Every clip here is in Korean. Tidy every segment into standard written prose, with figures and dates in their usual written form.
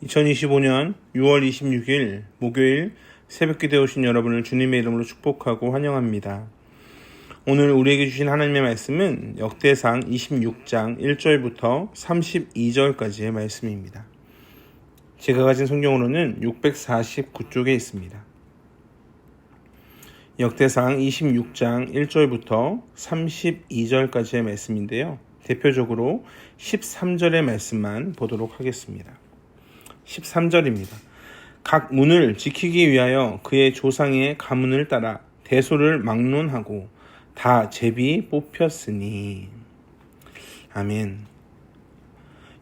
2025년 6월 26일 목요일 새벽기도에 오신 여러분을 주님의 이름으로 축복하고 환영합니다. 오늘 우리에게 주신 하나님의 말씀은 역대상 26장 1절부터 32절까지의 말씀입니다. 제가 가진 성경으로는 649쪽에 있습니다. 역대상 26장 1절부터 32절까지의 말씀인데요. 대표적으로 13절의 말씀만 보도록 하겠습니다. 13절입니다. 각 문을 지키기 위하여 그의 조상의 가문을 따라 대소를 막론하고 다 제비 뽑혔으니. 아멘.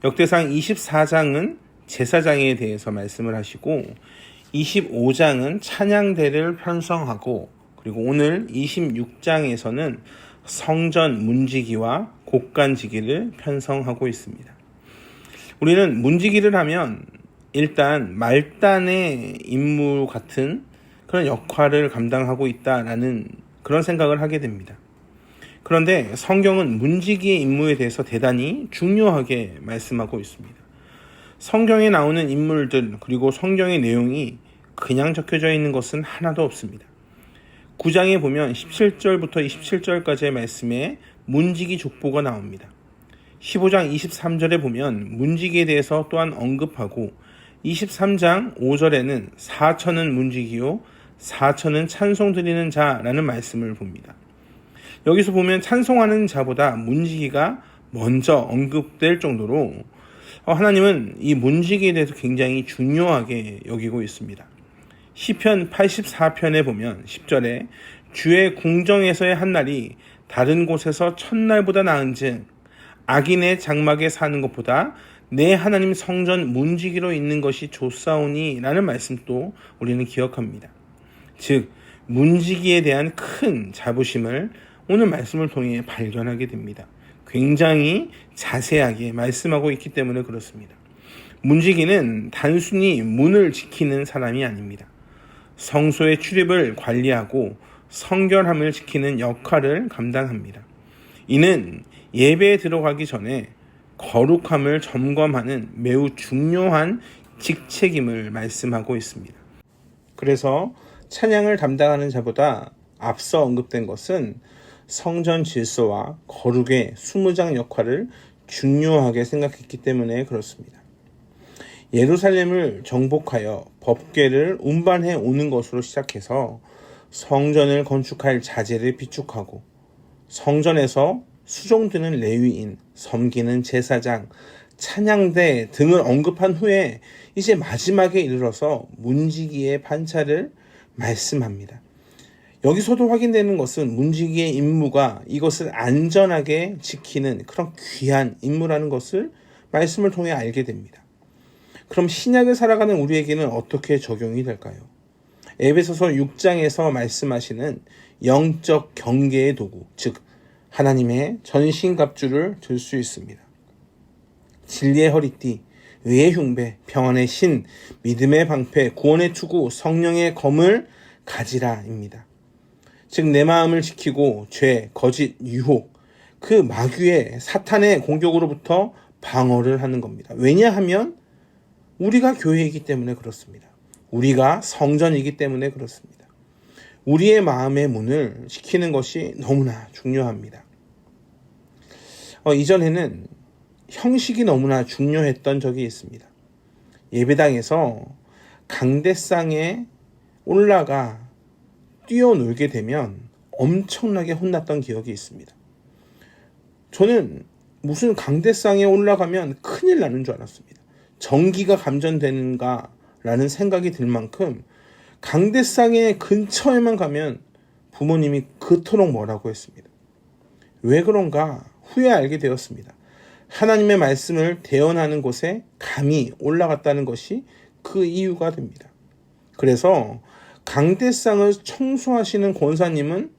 역대상 24장은 제사장에 대해서 말씀을 하시고 25장은 찬양대를 편성하고 그리고 오늘 26장에서는 성전 문지기와 곡간지기를 편성하고 있습니다. 우리는 문지기를 하면 일단 말단의 임무 같은 그런 역할을 감당하고 있다라는 그런 생각을 하게 됩니다. 그런데 성경은 문지기의 임무에 대해서 대단히 중요하게 말씀하고 있습니다. 성경에 나오는 인물들 그리고 성경의 내용이 그냥 적혀져 있는 것은 하나도 없습니다. 9장에 보면 17절부터 27절까지의 말씀에 문지기 족보가 나옵니다. 15장 23절에 보면 문지기에 대해서 또한 언급하고 23장 5절에는 4천은 문지기요 4천은 찬송 드리는 자라는 말씀을 봅니다. 여기서 보면 찬송하는 자보다 문지기가 먼저 언급될 정도로 하나님은 이 문지기에 대해서 굉장히 중요하게 여기고 있습니다. 시편 84편에 보면 10절에 주의 궁정에서의 한 날이 다른 곳에서 첫날보다 나은즉 악인의 장막에 사는 것보다 내 하나님 성전 문지기로 있는 것이 좋사오니 라는 말씀도 우리는 기억합니다. 즉 문지기에 대한 큰 자부심을 오늘 말씀을 통해 발견하게 됩니다. 굉장히 자세하게 말씀하고 있기 때문에 그렇습니다. 문지기는 단순히 문을 지키는 사람이 아닙니다. 성소의 출입을 관리하고 성결함을 지키는 역할을 감당합니다. 이는 예배에 들어가기 전에 거룩함을 점검하는 매우 중요한 직책임을 말씀하고 있습니다. 그래서 찬양을 담당하는 자보다 앞서 언급된 것은 성전 질서와 거룩의 수무장 역할을 중요하게 생각했기 때문에 그렇습니다. 예루살렘을 정복하여 법궤를 운반해 오는 것으로 시작해서 성전을 건축할 자재를 비축하고 성전에서 수종드는 레위인, 섬기는 제사장, 찬양대 등을 언급한 후에 이제 마지막에 이르러서 문지기의 반차를 말씀합니다. 여기서도 확인되는 것은 문지기의 임무가 이것을 안전하게 지키는 그런 귀한 임무라는 것을 말씀을 통해 알게 됩니다. 그럼 신약을 살아가는 우리에게는 어떻게 적용이 될까요? 에베소서 6장에서 말씀하시는 영적 경계의 도구, 즉 하나님의 전신갑주를 들 수 있습니다. 진리의 허리띠, 의의 흉배, 평안의 신, 믿음의 방패, 구원의 투구, 성령의 검을 가지라입니다. 즉 내 마음을 지키고 죄, 거짓, 유혹, 그 마귀의 사탄의 공격으로부터 방어를 하는 겁니다. 왜냐하면 우리가 교회이기 때문에 그렇습니다. 우리가 성전이기 때문에 그렇습니다. 우리의 마음의 문을 지키는 것이 너무나 중요합니다. 이전에는 형식이 너무나 중요했던 적이 있습니다. 예배당에서 강대상에 올라가 뛰어놀게 되면 엄청나게 혼났던 기억이 있습니다. 저는 무슨 강대상에 올라가면 큰일 나는 줄 알았습니다. 전기가 감전되는가 라는 생각이 들 만큼 강대상의 근처에만 가면 부모님이 그토록 뭐라고 했습니다. 왜 그런가 후에 알게 되었습니다. 하나님의 말씀을 대언하는 곳에 감히 올라갔다는 것이 그 이유가 됩니다. 그래서 강대상을 청소하시는 권사님은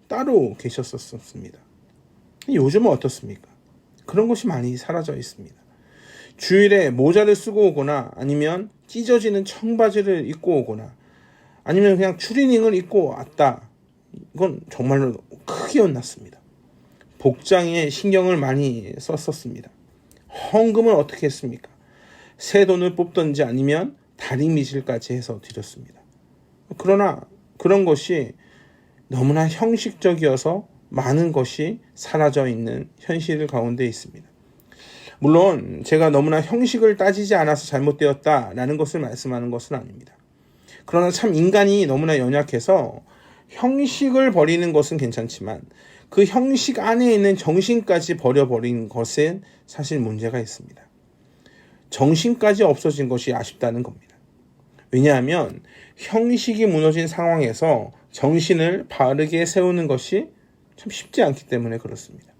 따로 계셨었습니다. 요즘은 어떻습니까? 그런 것이 많이 사라져 있습니다. 주일에 모자를 쓰고 오거나 아니면 찢어지는 청바지를 입고 오거나 아니면 그냥 추리닝을 입고 왔다. 이건 정말로 크게 혼났습니다. 복장에 신경을 많이 썼었습니다. 헌금을 어떻게 했습니까? 새 돈을 뽑던지 아니면 다리미질까지 해서 드렸습니다. 그러나 그런 것이 너무나 형식적이어서 많은 것이 사라져 있는 현실 가운데 있습니다. 물론 제가 너무나 형식을 따지지 않아서 잘못되었다라는 것을 말씀하는 것은 아닙니다. 그러나 참 인간이 너무나 연약해서 형식을 버리는 것은 괜찮지만 그 형식 안에 있는 정신까지 버려버린 것은 사실 문제가 있습니다. 정신까지 없어진 것이 아쉽다는 겁니다. 왜냐하면 형식이 무너진 상황에서 정신을 바르게 세우는 것이 참 쉽지 않기 때문에 그렇습니다.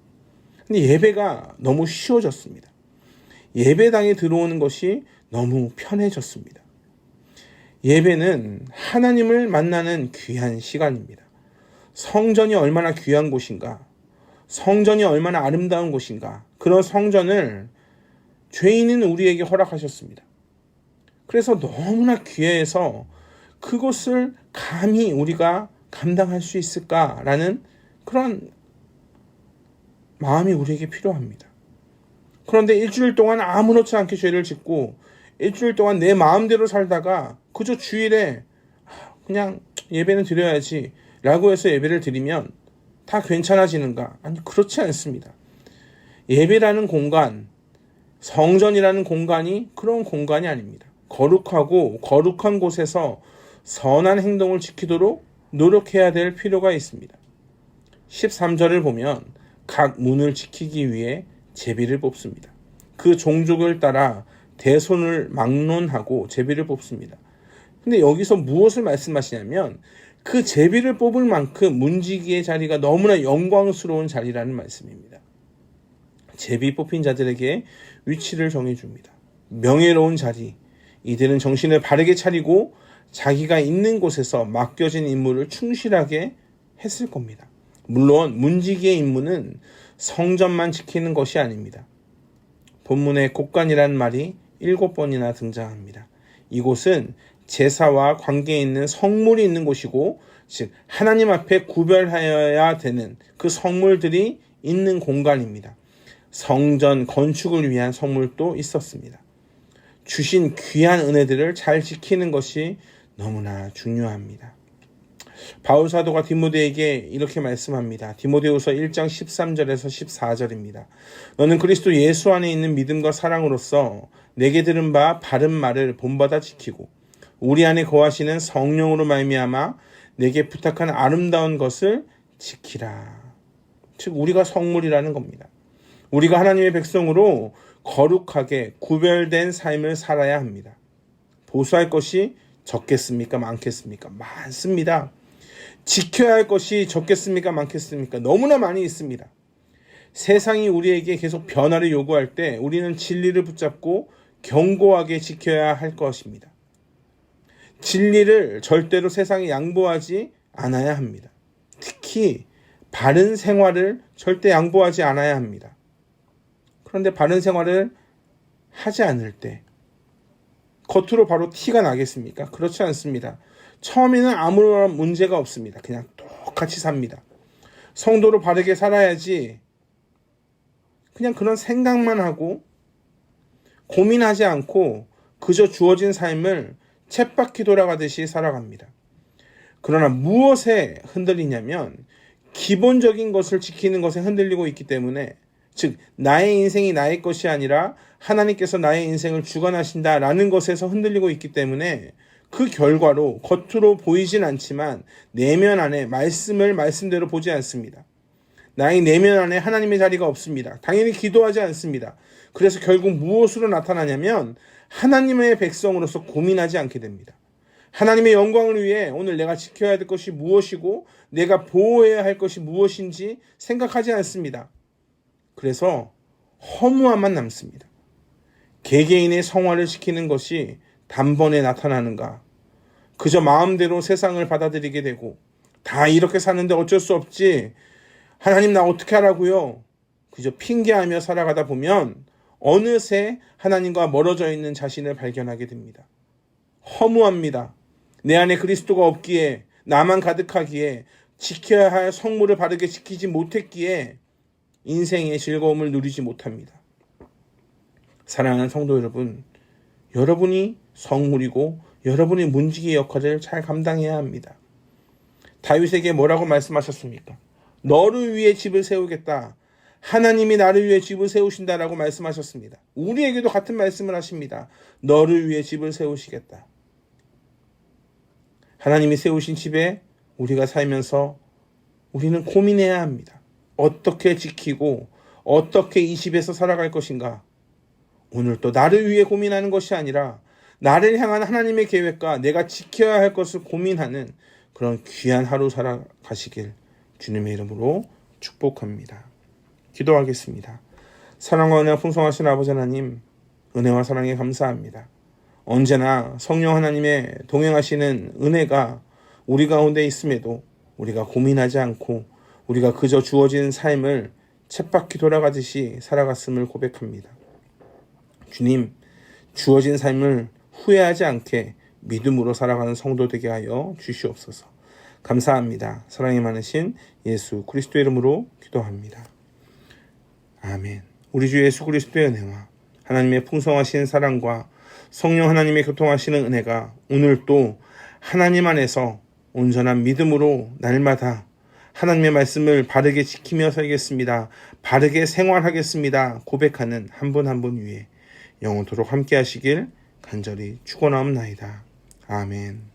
근데 예배가 너무 쉬워졌습니다. 예배당에 들어오는 것이 너무 편해졌습니다. 예배는 하나님을 만나는 귀한 시간입니다. 성전이 얼마나 귀한 곳인가, 성전이 얼마나 아름다운 곳인가, 그런 성전을 죄인인 우리에게 허락하셨습니다. 그래서 너무나 귀해서 그것을 감히 우리가 감당할 수 있을까라는 그런 마음이 우리에게 필요합니다. 그런데 일주일 동안 아무렇지 않게 죄를 짓고 일주일 동안 내 마음대로 살다가 그저 주일에 그냥 예배는 드려야지 라고 해서 예배를 드리면 다 괜찮아지는가? 아니, 그렇지 않습니다. 예배라는 공간, 성전이라는 공간이 그런 공간이 아닙니다. 거룩하고 거룩한 곳에서 선한 행동을 지키도록 노력해야 될 필요가 있습니다. 13절을 보면 각 문을 지키기 위해 제비를 뽑습니다. 그 종족을 따라 대손을 막론하고 제비를 뽑습니다. 근데 여기서 무엇을 말씀하시냐면 그 제비를 뽑을 만큼 문지기의 자리가 너무나 영광스러운 자리라는 말씀입니다. 제비 뽑힌 자들에게 위치를 정해줍니다. 명예로운 자리, 이들은 정신을 바르게 차리고 자기가 있는 곳에서 맡겨진 임무를 충실하게 했을 겁니다. 물론 문지기의 임무는 성전만 지키는 것이 아닙니다. 본문에 곳간이라는 말이 7번이나 등장합니다. 이곳은 제사와 관계 있는 성물이 있는 곳이고, 즉 하나님 앞에 구별하여야 되는 그 성물들이 있는 공간입니다. 성전 건축을 위한 성물도 있었습니다. 주신 귀한 은혜들을 잘 지키는 것이 너무나 중요합니다. 바울 사도가 디모데에게 이렇게 말씀합니다. 디모데후서 1장 13절에서 14절입니다. 너는 그리스도 예수 안에 있는 믿음과 사랑으로서 내게 들은 바 바른 말을 본받아 지키고 우리 안에 거하시는 성령으로 말미암아 내게 부탁한 아름다운 것을 지키라. 즉 우리가 성물이라는 겁니다. 우리가 하나님의 백성으로 거룩하게 구별된 삶을 살아야 합니다. 보수할 것이 적겠습니까? 많겠습니까? 많습니다. 지켜야 할 것이 적겠습니까? 많겠습니까? 너무나 많이 있습니다. 세상이 우리에게 계속 변화를 요구할 때 우리는 진리를 붙잡고 견고하게 지켜야 할 것입니다. 진리를 절대로 세상에 양보하지 않아야 합니다. 특히 바른 생활을 절대 양보하지 않아야 합니다. 그런데 바른 생활을 하지 않을 때 겉으로 바로 티가 나겠습니까? 그렇지 않습니다. 처음에는 아무런 문제가 없습니다. 그냥 똑같이 삽니다. 성도로 바르게 살아야지 그냥 그런 생각만 하고 고민하지 않고 그저 주어진 삶을 쳇바퀴 돌아가듯이 살아갑니다. 그러나 무엇에 흔들리냐면 기본적인 것을 지키는 것에 흔들리고 있기 때문에, 즉 나의 인생이 나의 것이 아니라 하나님께서 나의 인생을 주관하신다라는 것에서 흔들리고 있기 때문에 그 결과로 겉으로 보이진 않지만 내면 안에 말씀대로 보지 않습니다. 나의 내면 안에 하나님의 자리가 없습니다. 당연히 기도하지 않습니다. 그래서 결국 무엇으로 나타나냐면 하나님의 백성으로서 고민하지 않게 됩니다. 하나님의 영광을 위해 오늘 내가 지켜야 될 것이 무엇이고 내가 보호해야 할 것이 무엇인지 생각하지 않습니다. 그래서 허무함만 남습니다. 개개인의 성화를 시키는 것이 단번에 나타나는가? 그저 마음대로 세상을 받아들이게 되고 다 이렇게 사는데 어쩔 수 없지. 하나님 나 어떻게 하라고요? 그저 핑계하며 살아가다 보면 어느새 하나님과 멀어져 있는 자신을 발견하게 됩니다. 허무합니다. 내 안에 그리스도가 없기에, 나만 가득하기에, 지켜야 할 성물을 바르게 지키지 못했기에 인생의 즐거움을 누리지 못합니다. 사랑하는 성도 여러분, 여러분이 성물이고 여러분이 문지기의 역할을 잘 감당해야 합니다. 다윗에게 뭐라고 말씀하셨습니까? 너를 위해 집을 세우겠다. 하나님이 나를 위해 집을 세우신다라고 말씀하셨습니다. 우리에게도 같은 말씀을 하십니다. 너를 위해 집을 세우시겠다. 하나님이 세우신 집에 우리가 살면서 우리는 고민해야 합니다. 어떻게 지키고 어떻게 이 집에서 살아갈 것인가? 오늘 또 나를 위해 고민하는 것이 아니라 나를 향한 하나님의 계획과 내가 지켜야 할 것을 고민하는 그런 귀한 하루 살아가시길 주님의 이름으로 축복합니다. 기도하겠습니다. 사랑과 은혜가 풍성하신 아버지 하나님, 은혜와 사랑에 감사합니다. 언제나 성령 하나님의 동행하시는 은혜가 우리 가운데 있음에도 우리가 고민하지 않고 우리가 그저 주어진 삶을 쳇바퀴 돌아가듯이 살아갔음을 고백합니다. 주님, 주어진 삶을 후회하지 않게 믿음으로 살아가는 성도 되게 하여 주시옵소서. 감사합니다. 사랑이 많으신 예수 그리스도의 이름으로 기도합니다. 아멘. 우리 주 예수 그리스도의 은혜와 하나님의 풍성하신 사랑과 성령 하나님의 교통하시는 은혜가 오늘 또 하나님 안에서 온전한 믿음으로 날마다 하나님의 말씀을 바르게 지키며 살겠습니다. 바르게 생활하겠습니다. 고백하는 한 분 한 분 위에 영원토록 함께 하시길 간절히 축원하옵나이다. 아멘.